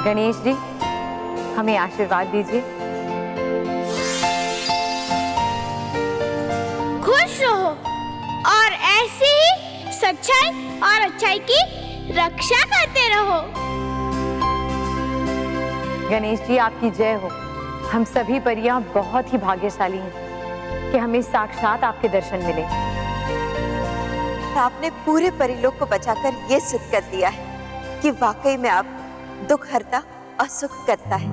गणेश जी, हमें आशीर्वाद दीजिए। खुश रहो और ऐसे ही सच्चाई और अच्छाई की रक्षा करते रहो। गणेश जी, आपकी जय हो। हम सभी परियां बहुत ही भाग्यशाली हैं कि हमें साक्षात आपके दर्शन मिले। आपने पूरे परिलोक को बचाकर ये सिद्ध कर दिया है कि वाकई में आप दुख हरता और सुख करता है।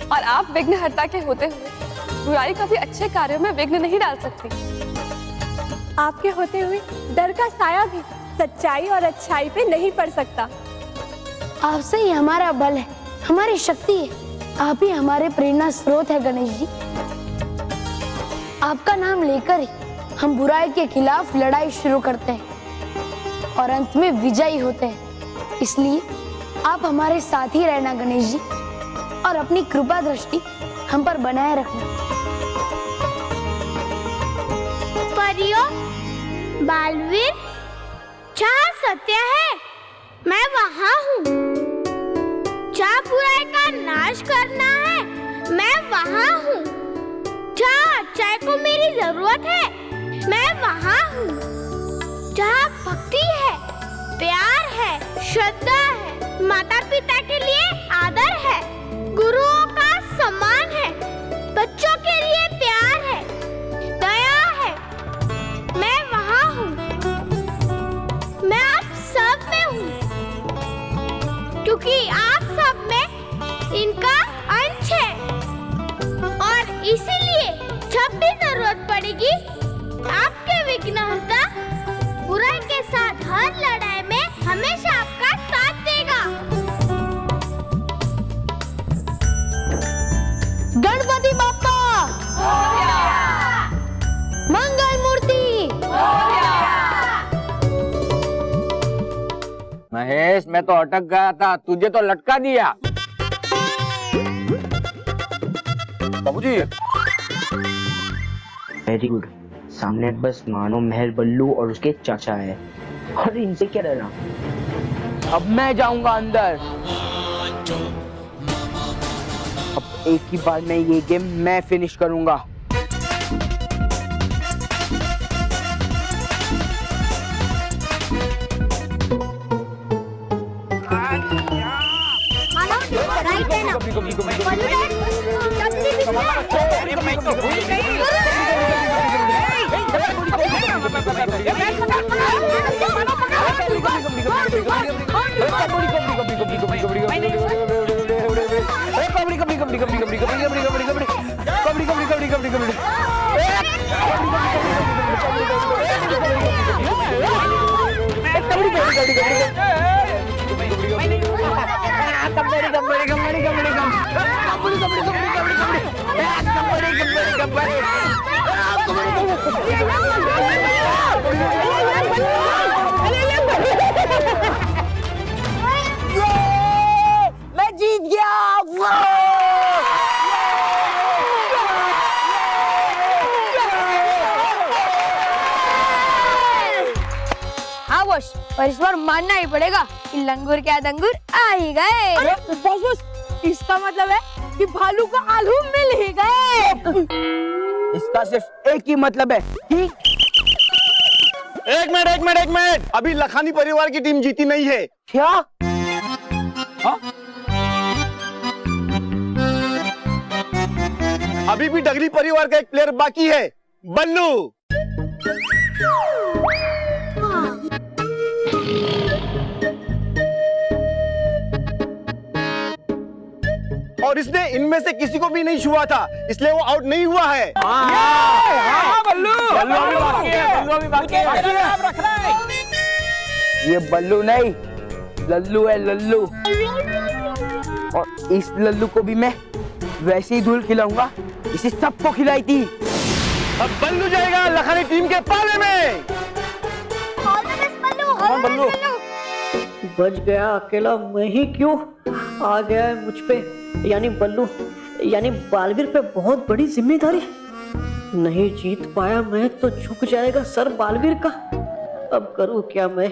और आप विघ्नहर्ता के होते हुए बुराई कभी अच्छे कार्यों में विघ्न नहीं डाल सकती। आपके होते हुए डर का साया भी सच्चाई और अच्छाई पे नहीं पड़ सकता। आपसे ही हमारा बल है, हमारी शक्ति है। आप ही हमारे प्रेरणा स्रोत है गणेश जी। आपका नाम लेकर ही हम बुराई के खिलाफ लड़ाई शुरू करते हैं और अंत में विजयी होते हैं। इसलिए आप हमारे साथ ही रहना गणेश जी, और अपनी कृपा दृष्टि हम पर बनाए रखना। परियों, बालवीर, जहाँ सत्य है मैं वहाँ हूँ। जहाँ बुराई का नाश करना है मैं वहाँ हूँ। जहाँ अच्छाई को मेरी जरूरत है मैं वहाँ हूँ। जहाँ भक्ति है, प्यार है, श्रद्धा है, माता पिता के लिए आदर है, गुरुओं का सम्मान है, बच्चों के लिए प्यार है, दया है, मैं वहाँ हूँ। मैं आप सब में हूँ, क्योंकि आप सब में इनका अंश है। और इसीलिए जब भी जरूरत पड़ेगी आपके विघ्नहर्ता बुराई के साथ हर लड़ाई में हमेशा आपका साथ देगा। गणपति बाप्पा मंगल मूर्ति। महेश, मैं तो अटक गया था, तुझे तो लटका दिया। बाबूजी। Very good. सामने बस मानो महल बल्लू और उसके चाचा है, और इनसे क्या डरना। अब मैं जाऊंगा अंदर। अब एक ही बार में ये गेम मैं फिनिश करूंगा। मैं जीत गया। हाँ बॉस, पर इस बार मानना ही पड़ेगा कि लंगूर क्या दंगूर आ ही गए। बॉस, इसका मतलब है कि भालू को आलू मिल ही गए। इसका सिर्फ एक ही मतलब है कि एक मिनट, अभी लखानी परिवार की टीम जीती नहीं है। क्या? हाँ? अभी भी डगली परिवार का एक प्लेयर बाकी है, बल्लू। और इसने इनमें से किसी को भी नहीं छुआ था, इसलिए वो आउट नहीं हुआ है। ये बल्लू नहीं, लल्लू है, लल्लू। और इस लल्लू को भी मैं वैसे ही धूल खिलाऊंगा, इसे सबको खिलाई थी। अब बल्लू जाएगा लखानी टीम के पाले में। बल्लू बच गया, अकेला मैं ही क्यों आ गया है मुझ पे, यानी बल्लू, यानी बालवीर पे बहुत बड़ी जिम्मेदारी। नहीं जीत पाया मैं तो झुक जाएगा सर बालवीर का। अब करूं क्या मैं?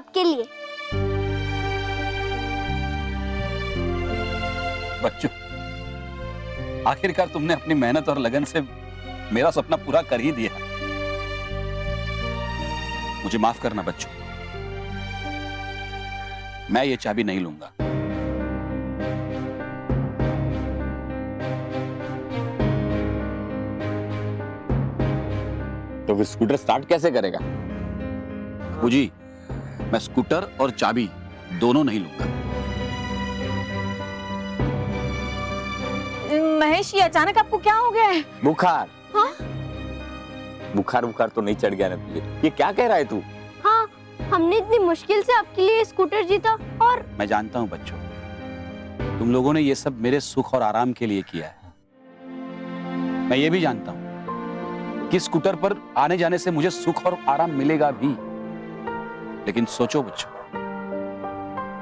आपके लिए। बच्चों, आखिरकार तुमने अपनी मेहनत और लगन से मेरा सपना पूरा कर ही दिया। मुझे माफ करना बच्चों, मैं ये चाबी नहीं लूंगा। तो फिर स्कूटर स्टार्ट कैसे करेगा? जी, मैं स्कूटर और चाबी दोनों नहीं लूंगा। महेश, ये अचानक आपको क्या हो गया है? बुखार। हाँ? बुखार तो नहीं चढ़ गया ना तुझे? ये क्या कह रहा है तू? हाँ, हमने इतनी मुश्किल से आपके लिए स्कूटर जीता और मैं जानता हूं बच्चों, तुम लोगों ने ये सब मेरे सुख और आराम के लिए किया है। मैं ये भी जानता हूं कि स्कूटर पर आने जाने से मुझे सुख और आराम मिलेगा भी। लेकिन सोचो बच्चों,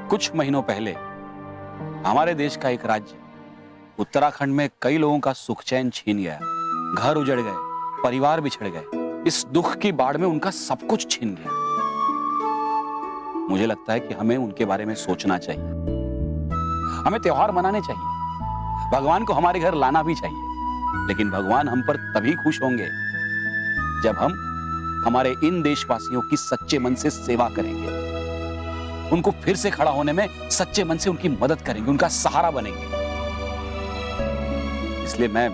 कुछ महीनों पहले हमारे देश का एक राज्य उत्तराखंड में कई लोगों का सुख चैन छीन गया। घर उजड़ गए, परिवार बिछड़ गए। इस दुख की बाढ़ में उनका सब कुछ छीन गया। मुझे लगता है कि हमें उनके बारे में सोचना चाहिए। हमें त्योहार मनाने चाहिए, भगवान को हमारे घर लाना भी चाहिए। लेकिन भगवान हम पर तभी खुश होंगे जब हम हमारे इन देशवासियों की सच्चे मन से सेवा करेंगे, उनको फिर से खड़ा होने में सच्चे मन से उनकी मदद करेंगे, उनका सहारा बनेंगे। इसलिए मैं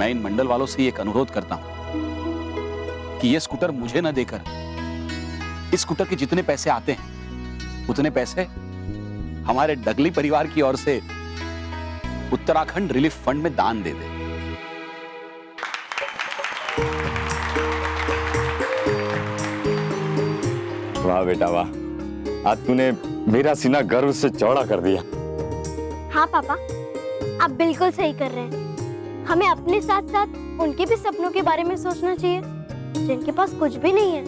इन मंडल वालों से एक अनुरोध करता हूं कि ये स्कूटर मुझे न देकर इस स्कूटर के जितने पैसे आते हैं उतने पैसे हमारे डगली परिवार की ओर से उत्तराखंड रिलीफ फंड में दान दे दे। वाह बेटा वाह, आज तूने मेरा सीना गर्व से चौड़ा कर दिया। हाँ पापा, आप बिल्कुल सही कर रहे हैं। हमें अपने साथ साथ उनके भी सपनों के बारे में सोचना चाहिए जिनके पास कुछ भी नहीं है।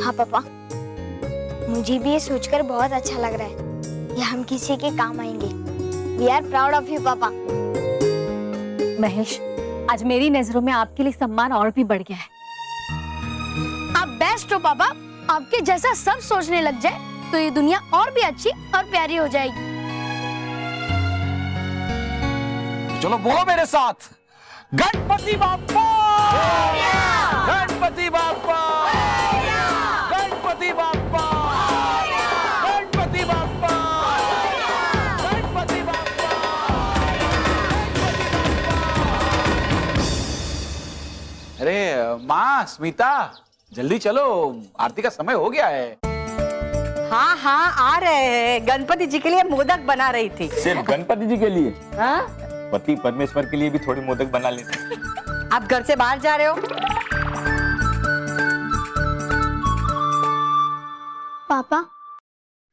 हाँ पापा, मुझे भी ये सोचकर बहुत अच्छा लग रहा है कि हम किसी के काम आएंगे। We are proud of you पापा। महेश, आज मेरी नजरों में आपके लिए सम्मान और भी बढ़ गया है। आप बेस्ट हो पापा। आपके जैसा सब सोचने लग जाए तो ये दुनिया और भी अच्छी और प्यारी हो जाएगी। चलो बोलो मेरे साथ, गणपति बाप्पा, गणपति बाप्पा, गणपति बाप्पा, गणपति बाप्पा, गणपति बाप्पा। अरे माँ स्मिता, जल्दी चलो, आरती का समय हो गया है। हाँ हाँ, आ रहे हैं। गणपति जी के लिए मोदक बना रही थी। सिर्फ गणपति जी के लिए? हाँ? पति परमेश्वर के लिए भी थोड़ी मोदक बना लेते। आप घर से बाहर जा रहे हो? पापा,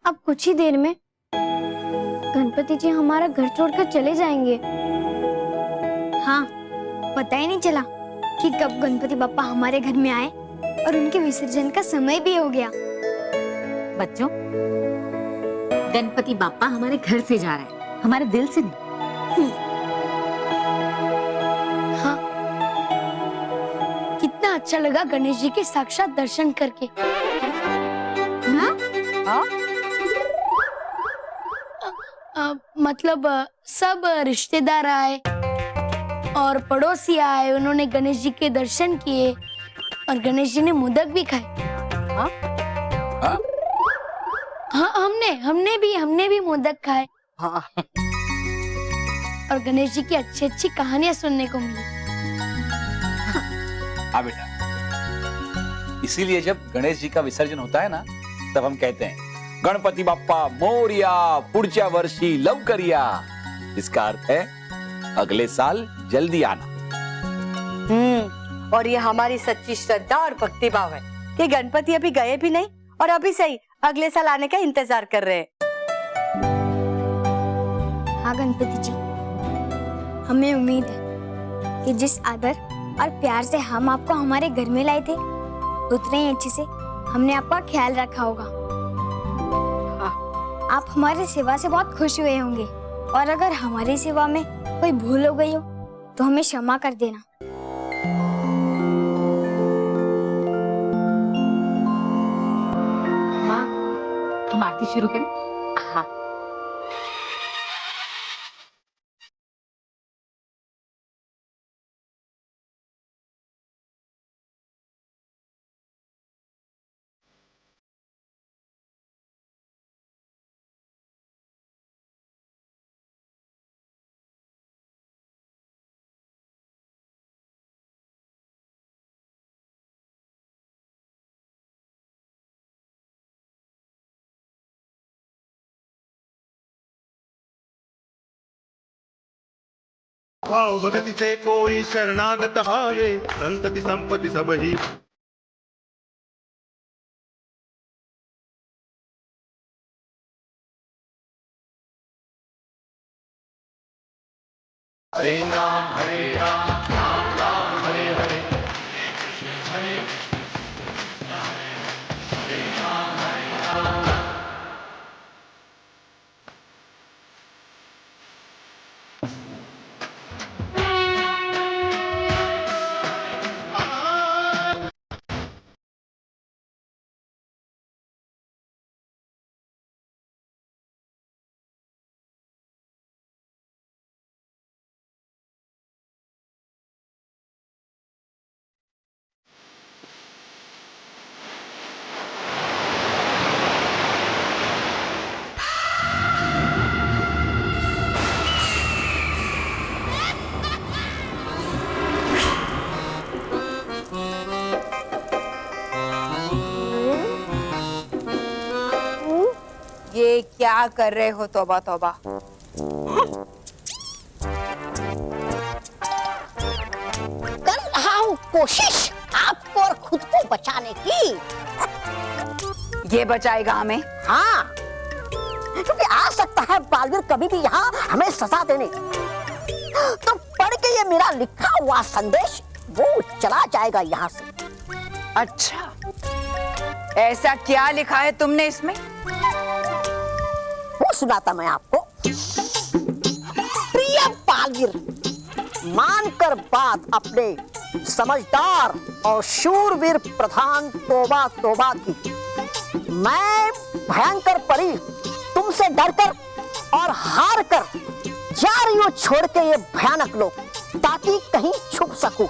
अब कुछ ही देर में गणपति जी हमारा घर छोड़कर चले जाएंगे। हाँ, पता ही नहीं चला कि कब गणपति बाप्पा हमारे घर में आए और उनके विसर्जन का समय भी हो गया। बच्चों, गणपति बाप्पा हमारे घर से जा रहे हैं, हमारे दिल से नहीं। हाँ, कितना अच्छा लगा गणेश जी के साक्षात दर्शन करके। हाँ? मतलब सब रिश्तेदार आए और पड़ोसी आए, उन्होंने गणेश जी के दर्शन किए और गणेश जी ने मोदक भी खाए। हाँ? हाँ, हमने भी मोदक खाए। हाँ। और गणेश जी की अच्छी अच्छी कहानियां सुनने को मिली। हाँ बेटा, इसीलिए जब गणेश जी का विसर्जन होता है ना, तब हम कहते हैं गणपति बाप्पा मोरिया, पुढच्या वर्षी लवकर या। इसका अर्थ है अगले साल जल्दी आना। और ये हमारी सच्ची श्रद्धा और भक्ति भाव है कि गणपति अभी गए भी नहीं और अभी सही अगले साल आने का इंतजार कर रहे हैं। हाँ गणपति जी, हमें उम्मीद है कि जिस आदर और प्यार से हम आपको हमारे घर में लाए थे, उतने ही अच्छे से हमने आपका ख्याल रखा होगा। आप हमारी सेवा से बहुत खुश हुए होंगे और अगर हमारी सेवा में कोई भूल हो गई हो तो हमें क्षमा कर देना। आरती शुरू करें? हाँ। भाव भगति से कोई शरणागत हारे, संतति संपत्ति सब ही। हरे राम राम राम हरे हरे, हरे राम हरे राम। ये क्या कर रहे हो? तौबा तौबा। कर रहा हूँ कोशिश आपको और खुद को बचाने की। ये बचाएगा हमें? हाँ, क्योंकि आ सकता है बालवीर कभी भी यहाँ हमें सजा देने। तो पढ़ के ये मेरा लिखा हुआ संदेश वो चला जाएगा यहाँ से। अच्छा, ऐसा क्या लिखा है तुमने इसमें? वो सुनाता मैं आपको। प्रिय बालवीर, मानकर बात अपने समझदार और शूरवीर प्रधान तौबा तौबा की, मैं भयंकर परी तुमसे डरकर और हार कर जा रही हूं छोड़ के ये भयानक लोग, ताकि कहीं छुप सकूं।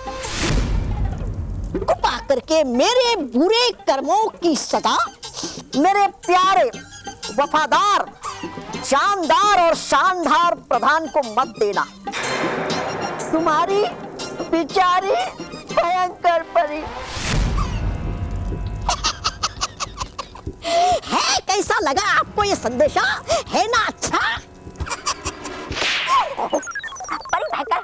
कृपा करके मेरे बुरे कर्मों की सजा मेरे प्यारे वफादार जानदार और शानदार प्रधान को मत देना। तुम्हारी बेचारी भयंकर परी। है कैसा लगा आपको ये संदेशा? है ना अच्छा? परी भयंकर।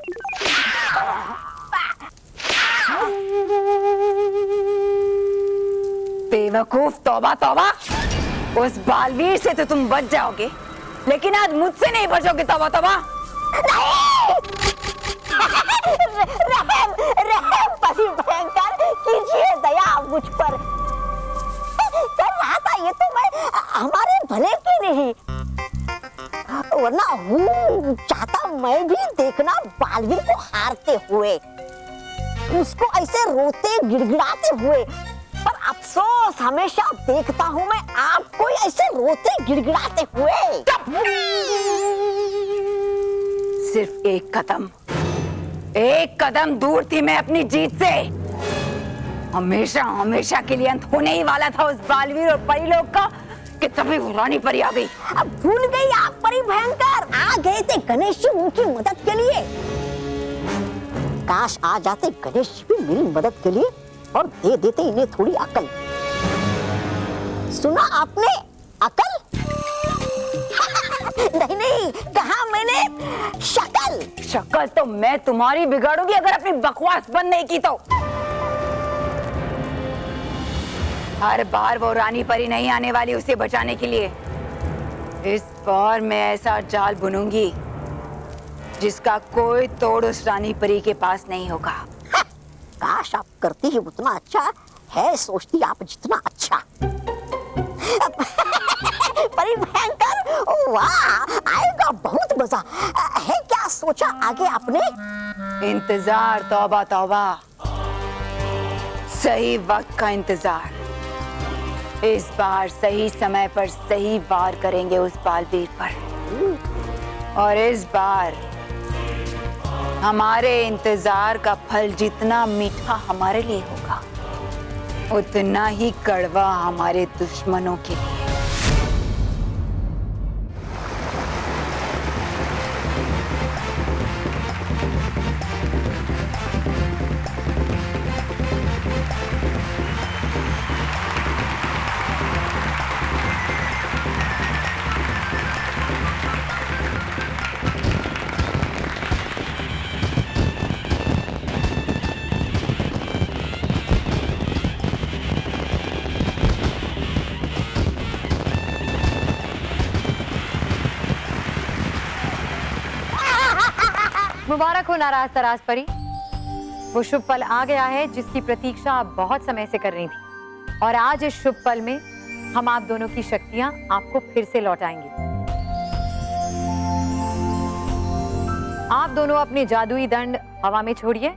बेवकूफ, तौबा तौबा। उस बालवीर से तो तुम बच जाओगे, लेकिन आज मुझसे नहीं बचोगे। तौबा तौबा। रहम रहम परी भयंकर, कीजिए दया मुझ पर। कर रहा था ये तो मैं हमारे भले के नहीं, वरना हूँ चाहता मैं भी देखना बालवीर को हारते हुए, उसको ऐसे रोते गिड़गिड़ाते हुए। पर अफसोस हमेशा देखता हूँ मैं आपको ऐसे रोते गिड़गिड़ाते हुए। सिर्फ एक कदम दूर थी मैं अपनी जीत से। हमेशा हमेशा के लिए अंत होने ही वाला था उस बालवीर और परी लोग का, कि तभी वो रानी परी आ गई। अब भूल गई आप परी भयंकर? आ गए थे गणेश जी उनकी मदद के लिए। काश आ जाते गणेश जी भी मेरी मदद के लिए और दे देते इन्हें थोड़ी अकल। सुना आपने? अकल? नहीं नहीं, कहा मैंने शक्ल। शक्ल तो मैं तुम्हारी बिगाड़ूंगी अगर अपनी बकवास बंद नहीं की तो। हर बार वो रानी परी नहीं आने वाली उसे बचाने के लिए। इस बार मैं ऐसा जाल बुनूंगी जिसका कोई तोड़ उस रानी परी के पास नहीं होगा। काश आप करती ही उतना अच्छा है, सोचती आप जितना अच्छा। परी भयंकर, वाह, आएगा बहुत मजा है। क्या सोचा आगे आपने? इंतजार तौबा तौबा, सही वक्त का इंतजार। इस बार सही समय पर सही वार करेंगे उस बालवीर पर। और इस बार हमारे इंतजार का फल जितना मीठा हमारे लिए होगा, उतना ही कड़वा हमारे दुश्मनों के लिए। मुबारक हो नाराज तराज परी। वो शुभ पल आ गया है जिसकी प्रतीक्षा आप बहुत समय से कर रही थी, और आज इस शुभ पल में हम आप दोनों की शक्तियां आपको फिर से लौटाएंगे। आप दोनों अपने जादुई दंड हवा में छोड़िए।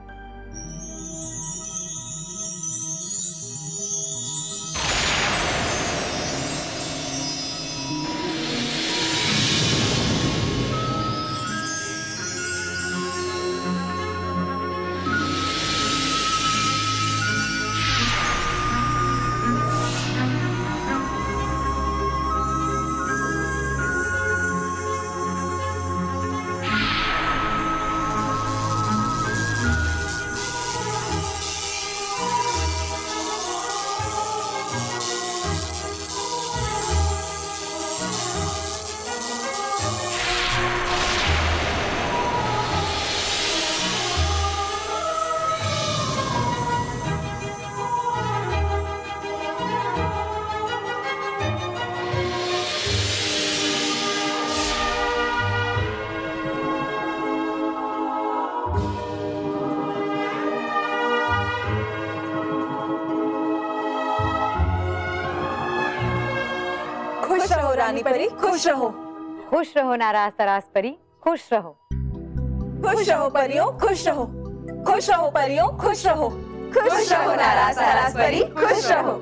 खुश रहो रानी परी, खुश रहो। खुश रहो नाराज तराज परी, खुश रहो। खुश रहो परियों, खुश रहो। खुश रहो परियों, खुश रहो। खुश रहो नाराज तराज परी, खुश रहो।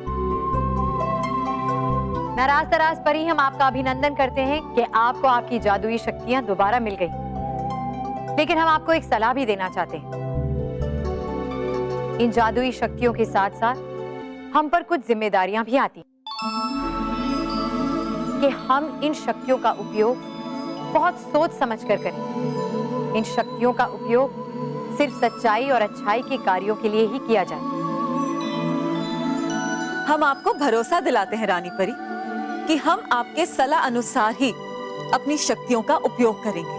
नाराज तराज परी, हम आपका अभिनंदन करते हैं कि आपको आपकी जादुई शक्तियां दोबारा मिल गई। लेकिन हम आपको एक सलाह भी देना चाहते हैं। इन जादुई शक्तियों के साथ साथ हम पर कुछ जिम्मेदारियां भी आती कि हम इन शक्तियों का उपयोग बहुत सोच समझकर करें। इन शक्तियों का उपयोग सिर्फ सच्चाई और अच्छाई के कार्यों के लिए ही किया जाए। हम आपको भरोसा दिलाते हैं रानी परी कि हम आपके सलाह अनुसार ही अपनी शक्तियों का उपयोग करेंगे,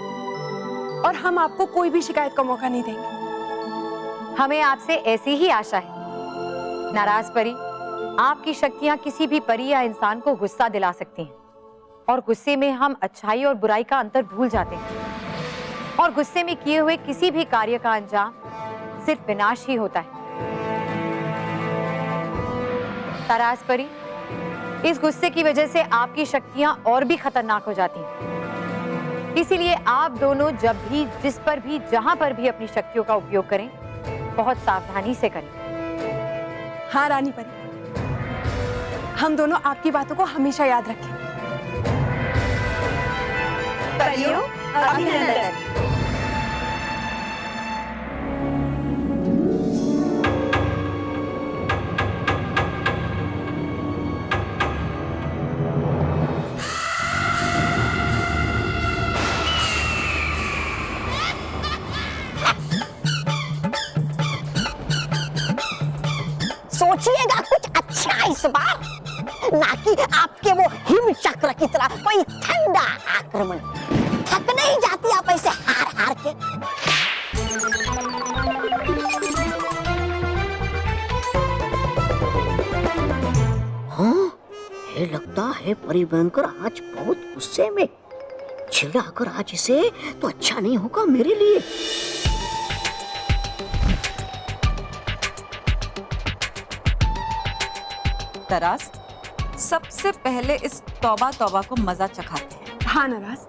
और हम आपको कोई भी शिकायत का मौका नहीं देंगे। हमें आपसे ऐसी ही आशा है। नाराज परी, आपकी शक्तियां किसी भी परी या इंसान को गुस्सा दिला सकती हैं, और गुस्से में हम अच्छाई और बुराई का अंतर भूल जाते हैं, और गुस्से में किए हुए किसी भी कार्य का अंजाम सिर्फ विनाश ही होता है। ताराज परी, इस गुस्से की वजह से आपकी शक्तियां और भी खतरनाक हो जाती हैं। इसीलिए आप दोनों जब भी, जिस पर भी, जहां पर भी अपनी शक्तियों का उपयोग करें, बहुत सावधानी से करें। हाँ रानी परी, हम दोनों आपकी बातों को हमेशा याद रखें। परियों, अभिनंदन। सोचिएगा कुछ अच्छा इस बार, ना कि आपके वो हिम चक्र की तरह कोई ठंडा आक्रमण। थक नहीं जाती आप ऐसे हार हार के? हाँ, ये लगता है परिभयंकर आज बहुत गुस्से में। चिढ़ा कर आज इसे तो अच्छा नहीं होगा मेरे लिए। तराज, सबसे पहले इस तौबा तौबा को मजा चखाते हैं। हाँ नाराज।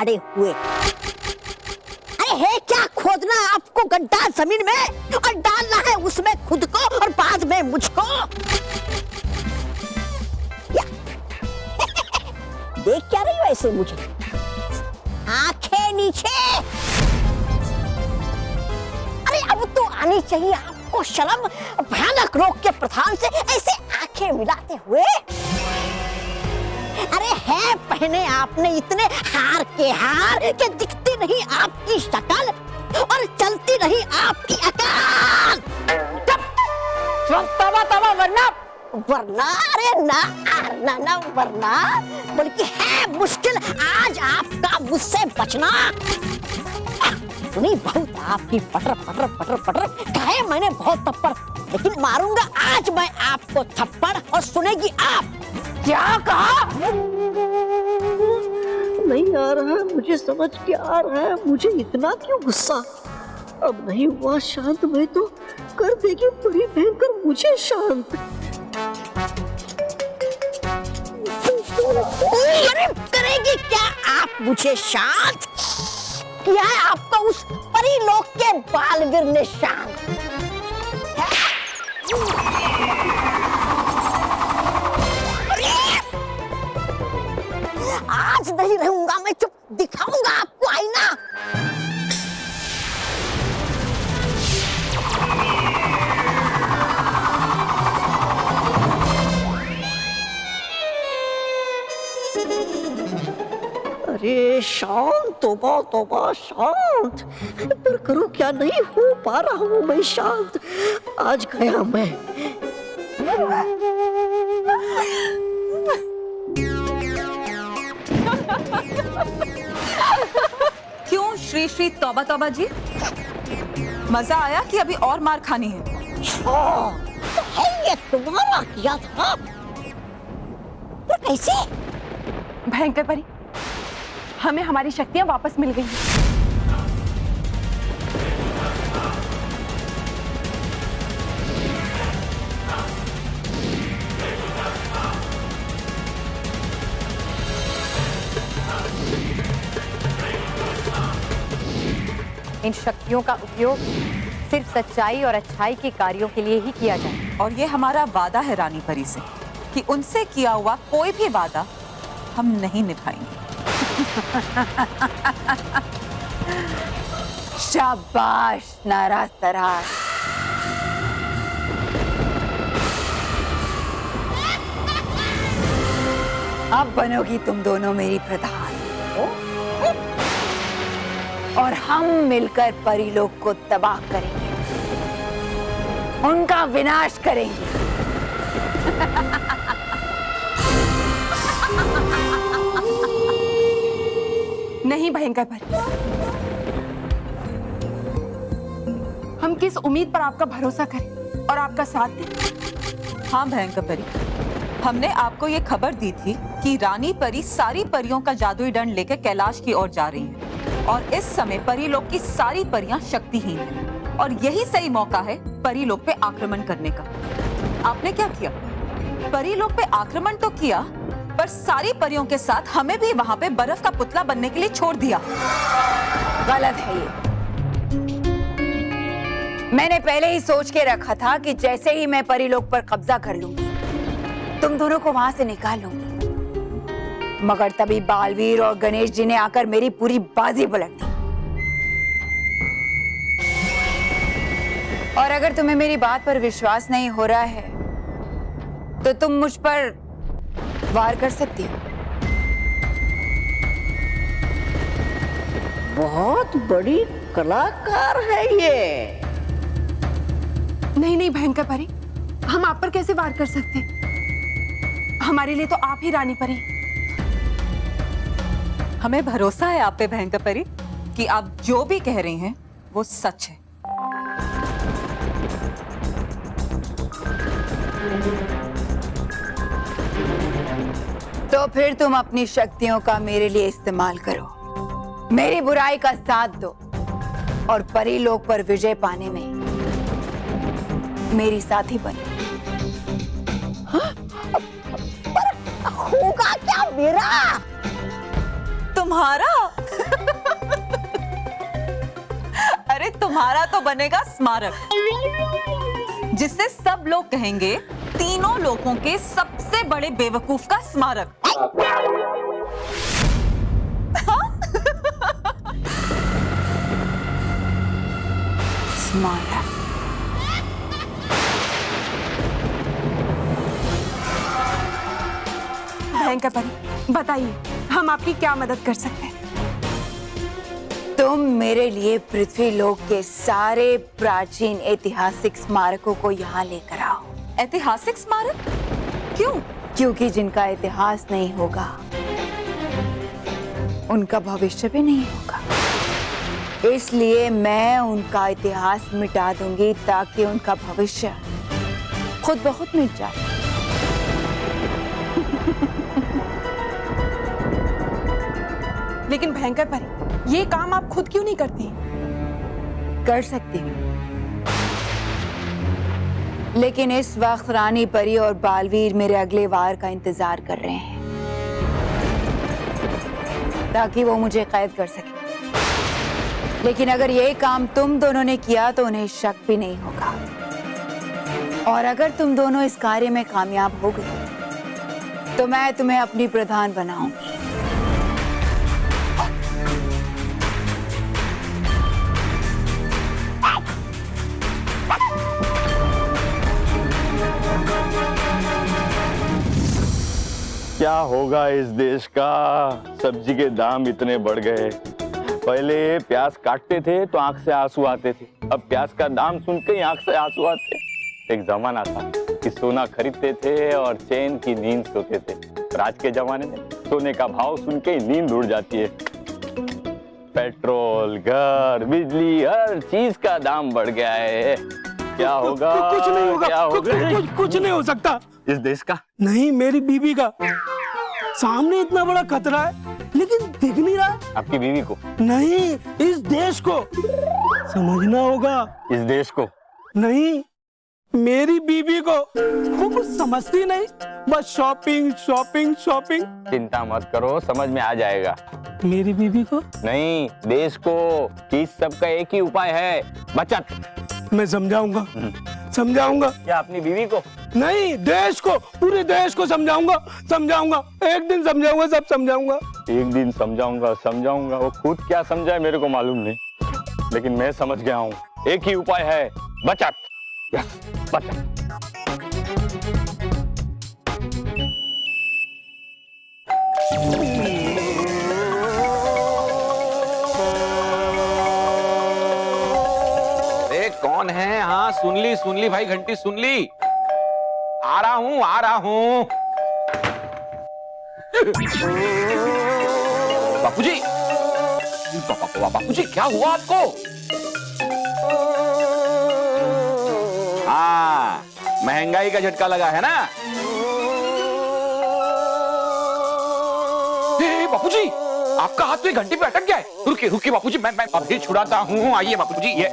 फाड़े हुए। अरे है क्या खोदना आपको गड्ढा जमीन में और डालना है उसमें खुद को और बाद में मुझको? देख क्या रही हो ऐसे मुझे? आंखें नीचे। अरे अब तो आनी चाहिए आपको शर्म, भयानक रोग के प्रधान से ऐसे आंखें मिलाते हुए। अरे है पहने आपने इतने हार के हार कि दिखती नहीं आपकी शक्ल और चलती नहीं आपकी अकल। तवा वरना वरना अरे ना ना ना वरना, बल्कि है मुश्किल आज आपका मुझसे बचना। सुनी बहुत आपकी पटर पटर पटर पटर, कहे मैंने बहुत थप्पड़, लेकिन मारूंगा आज मैं आपको थप्पड़ और सुनेगी आप। क्या कहा? नहीं आ रहा है मुझे समझ के आ रहा है, मुझे इतना क्यों गुस्सा? अब नहीं हुआ शांत मैं तो कर देगी बड़ी भयंकर मुझे शांत। अरे करेगी क्या आप मुझे शांत? किया है आपको उस परीलोक के बालवीर ने शांत। आज नहीं रहूंगा मैं चुप, दिखाऊंगा आपको आईना। अरे शांत, तौबा तौबा शांत, पर करूं क्या, नहीं हो पा रहा हूं मैं शांत। आज गया मैं। क्यों श्री श्री तौबा तौबा जी, मजा आया कि अभी और मार खानी है? है ये तुम्हारा किया था? तो कैसे? भयंकर परी, हमें हमारी शक्तियां वापस मिल गई हैं। इन शक्तियों का उपयोग सिर्फ सच्चाई और अच्छाई के कार्यों के लिए ही किया जाए। और ये हमारा वादा है रानी परी से कि उनसे किया हुआ कोई भी वादा हम नहीं निभाएंगे। शाबाश नाराज तराज। अब बनोगी तुम दोनों मेरी प्रधान, और हम मिलकर परीलोक को तबाह करेंगे, उनका विनाश करेंगे। नहीं भयंकर परी, हम किस उम्मीद पर आपका भरोसा करें और आपका साथ दें? हाँ भयंकर परी, हमने आपको ये खबर दी थी कि रानी परी सारी परियों का जादुई दंड लेकर कैलाश की ओर जा रही है, और इस समय परीलोक की सारी परियां शक्तिहीन हैं, और यही सही मौका है परीलोक पे आक्रमण करने का। आपने क्या किया? परीलोक पे आक्रमण तो किया, पर सारी परियों के साथ हमें भी वहां पे बर्फ का पुतला बनने के लिए छोड़ दिया। गलत है ये। मैंने पहले ही सोच के रखा था कि जैसे ही मैं परीलोक पर कब्जा कर लूंगी, तुम दोनों को वहां से निकाल लूंगी। मगर तभी बालवीर और गणेश जी ने आकर मेरी पूरी बाजी पलट दी। और अगर तुम्हें मेरी बात पर विश्वास नहीं हो रहा है, तो तुम मुझ पर वार कर सकती हो। बहुत बड़ी कलाकार है ये। नहीं नहीं भयंकर परी, हम आप पर कैसे वार कर सकते? हमारे लिए तो आप ही रानी परी। हमें भरोसा है आप पे भयंकर परी कि आप जो भी कह रही हैं वो सच है। तो फिर तुम अपनी शक्तियों का मेरे लिए इस्तेमाल करो, मेरी बुराई का साथ दो, और परीलोक पर विजय पाने में मेरी साथी बनो। होगा क्या मेरा? तुम्हारा? तुम्हारा तो बनेगा स्मारक, जिससे सब लोग कहेंगे तीनों लोगों के सबसे बड़े बेवकूफ का स्मारक। स्मारक। भयंकर परी, बताइए हम आपकी क्या मदद कर सकते हैं? तुम मेरे लिए पृथ्वी लोक के सारे प्राचीन ऐतिहासिक स्मारकों को यहाँ लेकर आओ। ऐतिहासिक स्मारक? क्यों? क्योंकि जिनका इतिहास नहीं होगा उनका भविष्य भी नहीं होगा। इसलिए मैं उनका इतिहास मिटा दूंगी ताकि उनका भविष्य खुद ब खुद मिट जाए। लेकिन भयंकर परी, ये काम आप खुद क्यों नहीं करती? कर सकती हूँ, लेकिन इस वक्त रानी परी और बालवीर मेरे अगले वार का इंतजार कर रहे हैं ताकि वो मुझे कैद कर सके। लेकिन अगर ये काम तुम दोनों ने किया तो उन्हें शक भी नहीं होगा, और अगर तुम दोनों इस कार्य में कामयाब हो गए तो मैं तुम्हें अपनी प्रधान बनाऊंगी। क्या होगा इस देश का? सब्जी के दाम इतने बढ़ गए। पहले प्याज काटते थे तो आंख से आंसू आते थे, अब प्याज का दाम सुन के ही आंख से आंसू आते। एक जमाना था कि सोना खरीदते थे और चैन की नींद सोते थे, पर आज के जमाने में सोने का भाव सुन के ही नींद उड़ जाती है। पेट्रोल, घर, बिजली, हर चीज का दाम बढ़ गया है। क्या होगा? कुछ नहीं होगा, क्या होगा? कुछ नहीं हो सकता इस देश का। नहीं, मेरी बीबी का। सामने इतना बड़ा खतरा है लेकिन दिख नहीं रहा। आपकी बीवी को नहीं, इस देश को समझना होगा। इस देश को नहीं, मेरी बीबी को। वो कुछ समझती नहीं, बस शॉपिंग शॉपिंग शॉपिंग। चिंता मत करो, समझ में आ जाएगा। मेरी बीबी को नहीं, देश को। कि इस सबका एक ही उपाय है, बचत। मैं समझाऊंगा, समझाऊंगा। क्या अपनी बीवी को? नहीं, देश को, पूरे देश को समझाऊंगा, समझाऊंगा। एक दिन समझाऊंगा, सब समझाऊंगा। एक दिन समझाऊंगा। वो खुद क्या समझाए मेरे को मालूम नहीं, लेकिन मैं समझ गया हूँ। एक ही उपाय है, बचत। यस, बचत। कौन है? हाँ, सुन ली भाई, घंटी सुन ली। आ रहा हूँ। बापूजी, बापूजी क्या हुआ आपको? हाँ, महंगाई का झटका लगा है ना? बापूजी, आपका हाथ तो ये घंटी पे अटक गया है। रुकिए बापूजी, मैं अभी छुड़ाता हूँ। आइए बापूजी, ये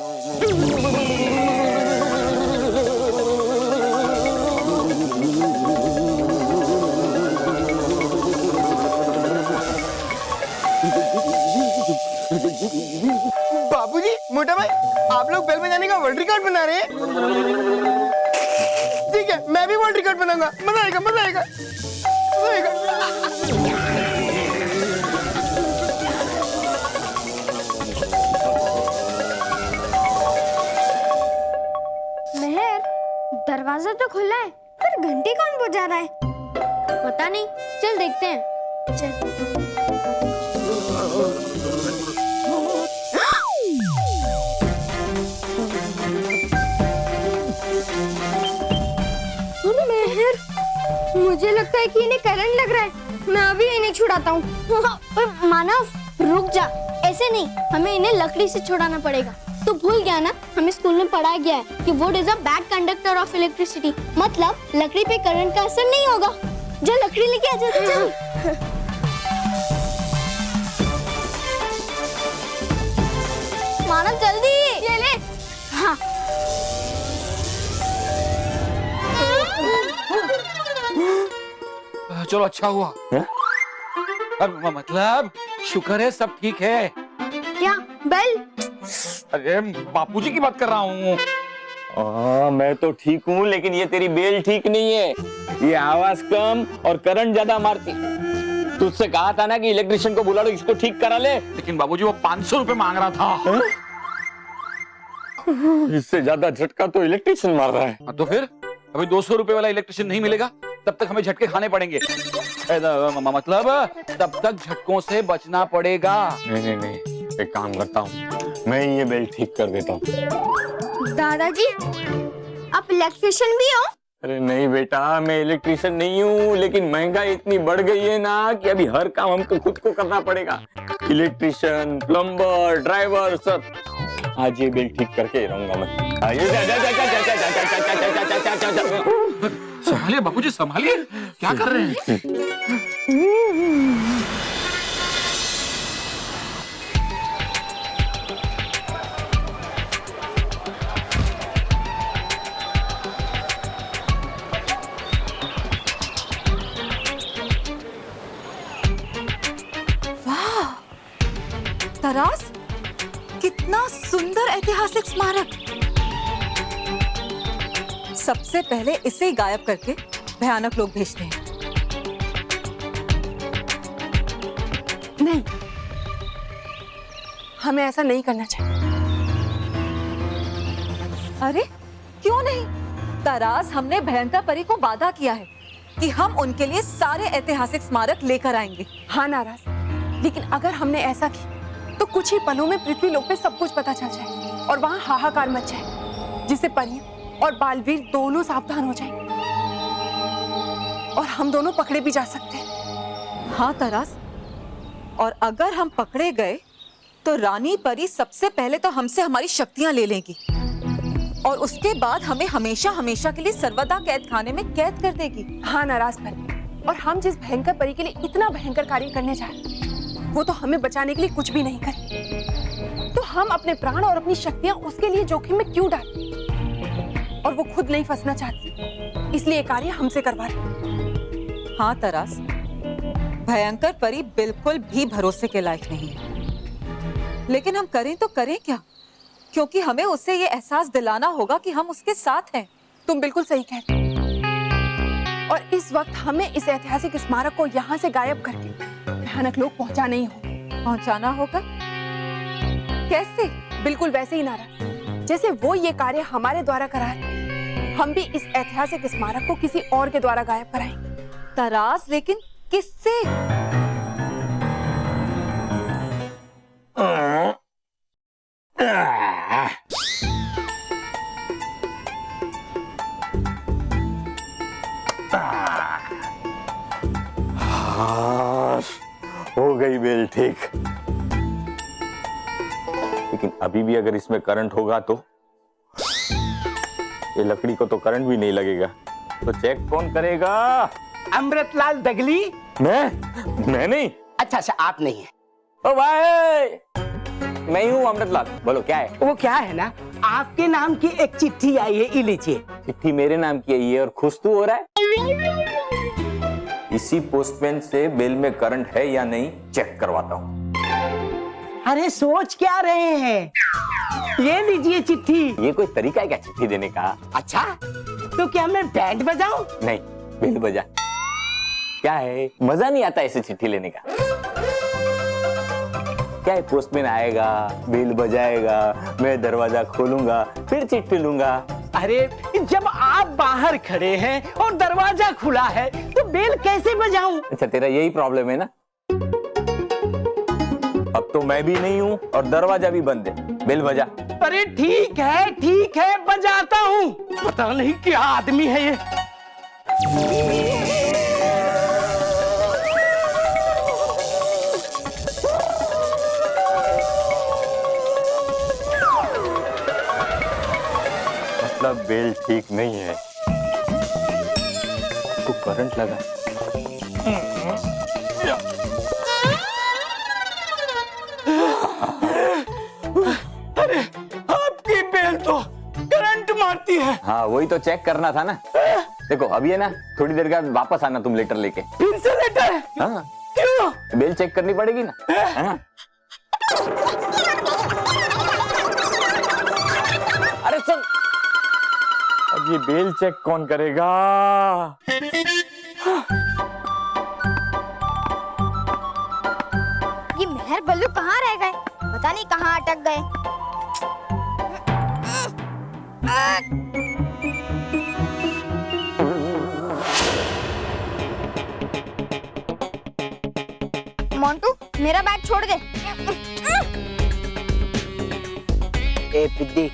बाबूजी, मोटा भाई, आप लोग बेल बजाने का वर्ल्ड रिकॉर्ड बना रहे हैं। ठीक है, मैं भी वर्ल्ड रिकॉर्ड बनाऊंगा। मजा आएगा। मेहर, दरवाजा तो खुला है पर घंटी कौन बजा रहा है? पता नहीं, चल देखते हैं। चल। मेहर, मुझे लगता है कि इन्हें करंट लग रहा है। मैं अभी इन्हें छुड़ाता हूँ। मानव, रुक जा। ऐसे नहीं, हमें इन्हें लकड़ी से छुड़ाना पड़ेगा। तो भूल गया ना, हमें स्कूल में पढ़ाया गया है कि would is a bad conductor of electricity. मतलब लकड़ी पे करंट का असर नहीं होगा। जा लकड़ी लेके आ, जल्दी चल। मानव जल्दी ले ले। हाँ। चलो, अच्छा हुआ। मतलब शुक्र है सब ठीक है। क्या बेल? अरे बापूजी की बात कर रहा हूँ। मैं तो ठीक हूँ, लेकिन ये तेरी बेल ठीक नहीं है। ये आवाज कम और करंट ज्यादा मारती। तुझसे कहा था ना कि इलेक्ट्रिशियन को बुला लो, इसको ठीक करा ले। लेकिन बाबूजी वो 500 रुपए मांग रहा था। इससे ज्यादा झटका तो इलेक्ट्रिशियन मार रहा है। तो फिर अभी 200 रुपए वाला इलेक्ट्रिशियन नहीं मिलेगा, तब तक हमें झटके खाने पड़ेंगे। मतलब तब तक झटकों से बचना पड़ेगा। नहीं, एक काम करता हूँ, मैं ये बेल ठीक कर देता हूँ। दादाजी, आप इलेक्ट्रिशियन भी हो? अरे नहीं बेटा, मैं इलेक्ट्रिशियन नहीं हूँ, लेकिन महंगाई इतनी बढ़ गई है ना कि अभी हर काम हमको खुद को करना पड़ेगा। इलेक्ट्रिशियन, प्लम्बर, ड्राइवर सब। आज ये बिल ठीक करके रहूंगा मैं। संभालिए बापूजी, संभालिए, क्या कर रहे हैं? तरास, कितना सुंदर ऐतिहासिक स्मारक। सबसे पहले इसे गायब करके भयानक लोग भेजते हैं। नहीं, हमें ऐसा नहीं करना चाहिए। अरे क्यों नहीं? तरास, हमने भयंकर परी को वादा किया है कि हम उनके लिए सारे ऐतिहासिक स्मारक लेकर आएंगे। हाँ नाराज, लेकिन अगर हमने ऐसा किया तो कुछ ही पलों में पृथ्वी लोक पे सब कुछ पता चल जाए और वहाँ हाहाकार मच जाए, जिससे परियां और बालवीर दोनों सावधान हो जाएं और हम दोनों पकड़े भी जा सकते हैं। हाँ तरास, और अगर हम पकड़े गए तो रानी परी सबसे पहले तो हमसे हमारी शक्तियां ले लेगी और उसके बाद हमें हमेशा हमेशा के लिए सर्वदा कैद खाने में कैद कर देगी। हाँ नाराज परी, और हम जिस भयंकर परी के लिए इतना भयंकर कार्य करने जा रहे हैं वो तो हमें बचाने के लिए कुछ भी नहीं करे, तो हम अपने प्राण और अपनी शक्तियां उसके लिए जोखिम में क्यों डालें? और वो खुद नहीं फंसना चाहती, इसलिए ये कार्य हमसे करवा रहे। हाँ तरास, भयंकर परी बिल्कुल भी भरोसे के लायक नहीं है, लेकिन हम करें तो करें क्या? क्योंकि हमें उससे ये एहसास दिलाना होगा कि हम उसके साथ हैं। तुम बिल्कुल सही कह रहे हो। और इस वक्त हमें इस ऐतिहासिक स्मारक को यहाँ से गायब करके भयानक लोग पहुंचाना ही होगा। पहुंचाना होगा? कैसे? बिल्कुल वैसे ही नाराज, जैसे वो ये कार्य हमारे द्वारा करा रहे, हम भी इस ऐतिहासिक स्मारक को किसी और के द्वारा गायब कराएंगे। तरास, लेकिन किससे? हो गई बेल ठीक, लेकिन अभी भी अगर इसमें करंट होगा तो ये लकड़ी को तो करंट भी नहीं लगेगा, तो चेक कौन करेगा? अमृतलाल दगली। मैं नहीं। अच्छा, आप नहीं है। ओ भाई, मैं हूँ अमृतलाल। बोलो क्या है? वो क्या है ना, आपके नाम की एक चिट्ठी आई है, ये लीजिए। चिट्ठी मेरे नाम की आई है और खुश तू हो रहा है? इसी पोस्टमैन से बिल में करंट है या नहीं चेक करवाता हूँ। अरे सोच क्या रहे हैं, ये लीजिए चिट्ठी। ये कोई तरीका है क्या चिट्ठी देने का? अच्छा, तो क्या मैं बैंड बजाऊं? नहीं, बिल बजा। क्या है, मजा नहीं आता ऐसे चिट्ठी लेने का? क्या है, पोस्टमैन आएगा, बिल बजाएगा, मैं दरवाजा खोलूंगा, फिर चिट्ठी लूंगा। अरे जब आप बाहर खड़े हैं और दरवाजा खुला है तो बेल कैसे बजाऊं? अच्छा, तेरा यही प्रॉब्लम है ना? अब तो मैं भी नहीं हूँ और दरवाजा भी बंद है, बेल बजा। अरे ठीक है, बजाता हूँ। पता नहीं क्या आदमी है ये। मतलब बेल ठीक नहीं है, तो करंट लगा। अरे आपकी बेल तो करंट मारती है। हाँ, वही तो चेक करना था ना। देखो अभी है ना, थोड़ी देर बाद वापस आना तुम लेटर लेके। फिर से लेटर? हाँ, क्यों? बेल चेक करनी पड़ेगी ना। हाँ? ये बेल चेक कौन करेगा? ये मेहर बल्लू कहाँ रह गए? पता नहीं कहाँ अटक गए। मोंटू मेरा बैग छोड़ दे। ए पिद्दी,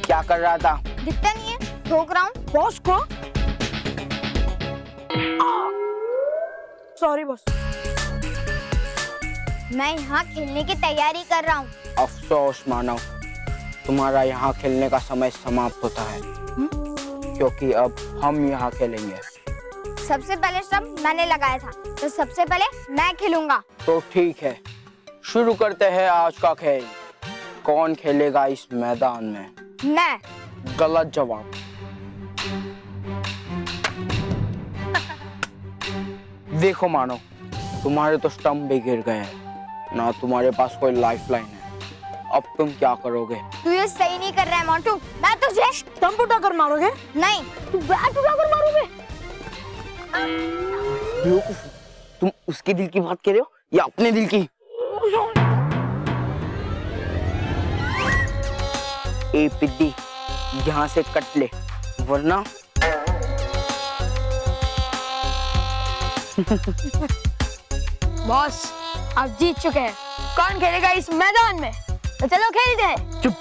क्या कर रहा था? दिखता नहीं है, ठोक रहा हूँ। बॉस को सॉरी बॉस। मैं यहाँ खेलने की तैयारी कर रहा हूँ। अफसोस मानव, तुम्हारा यहाँ खेलने का समय समाप्त होता है, क्योंकि अब हम यहाँ खेलेंगे। सबसे पहले स्टंप मैंने लगाया था, तो सबसे पहले मैं खेलूंगा। तो ठीक है, शुरू करते हैं आज का खेल। कौन खेलेगा इस मैदान में? मैं। गलत जवाब। देखो मानो, तुम्हारे तो स्टंप भी गिर गए हैं, ना तुम्हारे पास कोई लाइफलाइन है। अब तुम क्या करोगे? तू ये सही नहीं कर रहा है मोंटू। मैं तुझे स्टंप उठाकर मारोगे? नहीं, तू बैट उठाकर मारोगे। बेवकूफ, तुम उसके दिल की बात कर रहे हो या अपने दिल की? ए पिद्दी, यहाँ से कट ले, वरना बॉस आप जीत चुके हैं। कौन खेलेगा इस मैदान में? तो चलो खेलते हैं। चुप,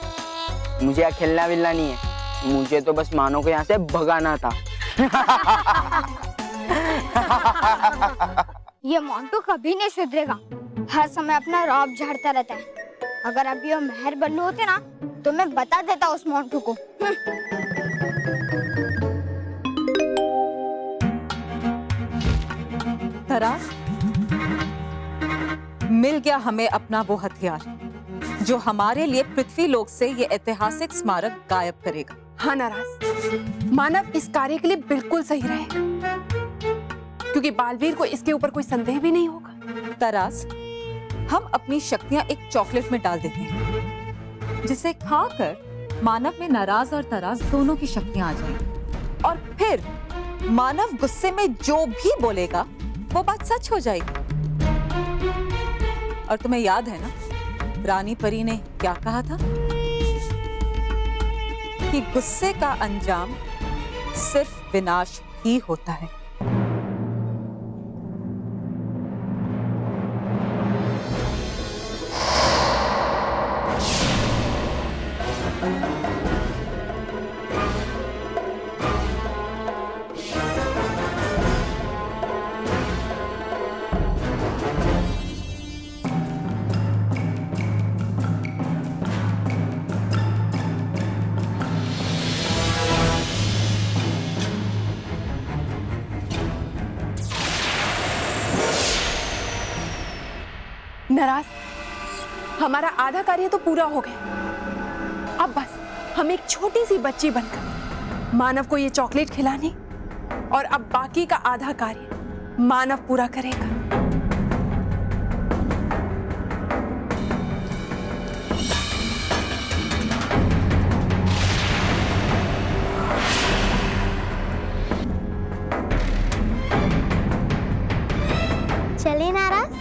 मुझे यहाँ खेलना विलना नहीं है, मुझे तो बस मानो को यहाँ से भगाना था। ये मोंटू कभी नहीं सुधरेगा, हर समय अपना रौब झाड़ता रहता है। अगर अभी वो मेहर बल्लू होते ना, तो मैं बता देता उस मोंटू को। तरास, मिल गया हमें अपना वो हथियार जो हमारे लिए पृथ्वी लोक से ये ऐतिहासिक स्मारक गायब करेगा। हाँ नाराज, मानव इस कार्य के लिए बिल्कुल सही रहे, क्योंकि बालवीर को इसके ऊपर कोई संदेह भी नहीं होगा। तरास, हम अपनी शक्तियां एक चॉकलेट में डाल देते हैं, जिसे खाकर मानव में नाराज और तरास दोनों की शक्तियां आ जाएंगी, और फिर मानव गुस्से में जो भी बोलेगा वो बात सच हो जाएगी। और तुम्हें याद है ना, रानी परी ने क्या कहा था? कि गुस्से का अंजाम सिर्फ विनाश ही होता है। नाराज, हमारा आधा कार्य तो पूरा हो गया। अब बस हम एक छोटी सी बच्ची बनकर मानव को ये चॉकलेट खिलानी, और अब बाकी का आधा कार्य मानव पूरा करेगा। चले नाराज,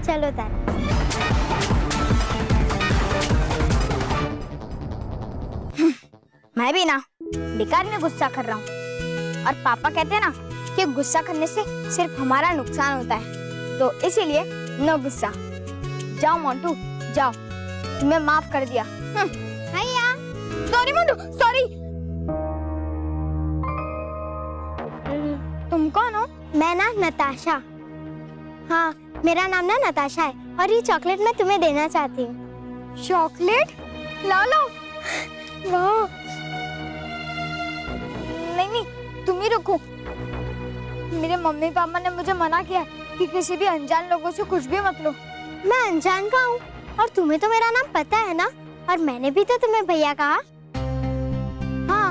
चलो तारा। मैं भी ना बेकार में गुस्सा कर रहा हूँ, और पापा कहते हैं ना कि गुस्सा करने से सिर्फ हमारा नुकसान होता है, तो इसीलिए नो गुस्सा। जाओ मोंटू जाओ, तुम्हें माफ कर दिया। भैया सॉरी मोंटू, सॉरी। तुम कौन हो? मैं ना नताशा। हाँ, मेरा नाम ना नताशा है, और ये चॉकलेट मैं तुम्हें देना चाहती हूँ। चॉकलेट? ला लो। वाह। नहीं, तुम ही रुको। मेरे मम्मी पापा ने मुझे मना किया कि किसी भी अनजान लोगों से कुछ भी मत लो। मैं अनजान का हूँ, और तुम्हें तो मेरा नाम पता है ना, और मैंने भी तो तुम्हें भैया कहा। हाँ,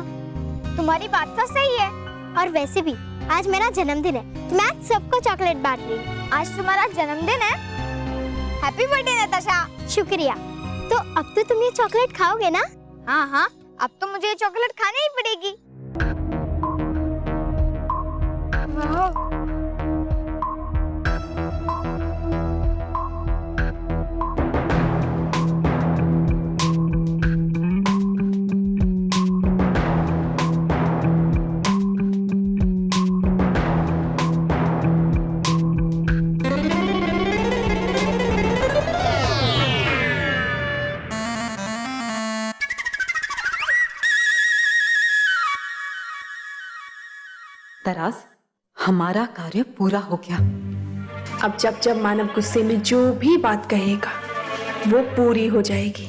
तुम्हारी बात तो सही है। और वैसे भी आज मेरा जन्मदिन है, तो मैं आज सबको चॉकलेट बांट रही हूँ। आज तुम्हारा जन्मदिन है? Happy birthday Natasha. शुक्रिया। तो अब तो तुम ये चॉकलेट खाओगे ना? हाँ हाँ, अब तो मुझे ये चॉकलेट खानी ही पड़ेगी। वाह। तरास, हमारा कार्य पूरा हो गया। अब जब जब मानव गुस्से में जो भी बात कहेगा वो पूरी हो जाएगी।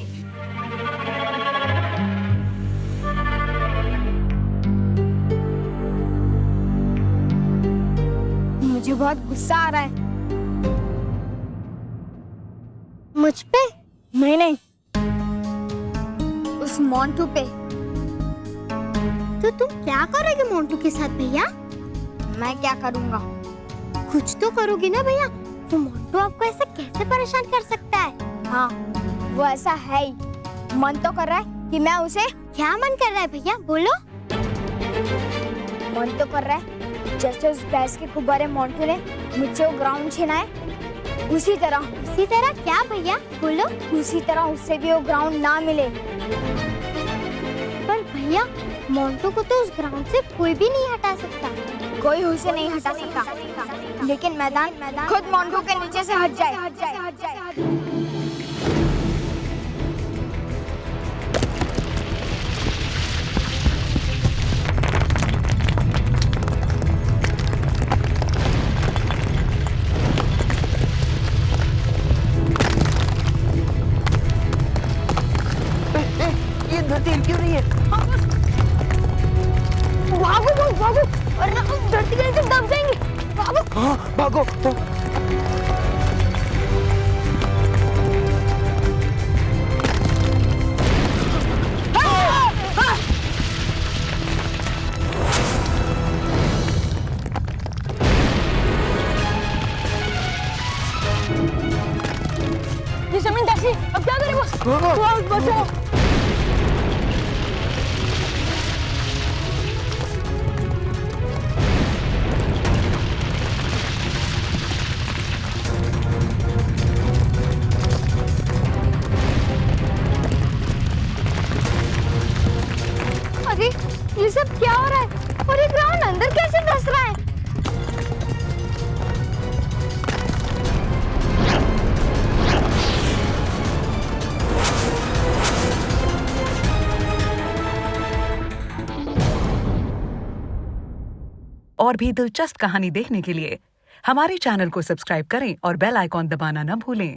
मुझे बहुत गुस्सा आ रहा है। मुझ पे? नहीं, उस मोंटू पे। तो तुम क्या करोगे मोंटू के साथ भैया? मैं क्या करूँगा? कुछ तो करोगी ना भैया। वो मोंटू आपको ऐसे कैसे परेशान कर सकता है? हाँ, वो ऐसा है ही। मन तो कर रहा है कि मैं उसे। क्या मन कर रहा है भैया, बोलो। मन तो कर रहा है जैसे उस भैंस के गुब्बारे मोंटू ने मुझसे वो ग्राउंड छीना है, उसी तरह क्या भैया, बोलो। उसी तरह उससे भी वो ग्राउंड ना मिले। पर भैया, मोंटू को तो उस ग्राउंड से कोई भी नहीं हटा सकता। कोई उसे नहीं हटा सकता, लेकिन मैदान खुद मोंटू के नीचे से हट जाए। ये धरती क्यों नहीं है? भागो, वरना हम धरती के नीचे दब जाएंगे। भागो। हाँ, भागो। ये जमीन दासी, अब क्या करें बॉस? बचाओ। ये सब क्या हो रहा है? और ये ग्राउंड अंदर कैसे धंस रहा है? और भी दिलचस्प कहानी देखने के लिए हमारे चैनल को सब्सक्राइब करें और बेल आइकॉन दबाना न भूलें।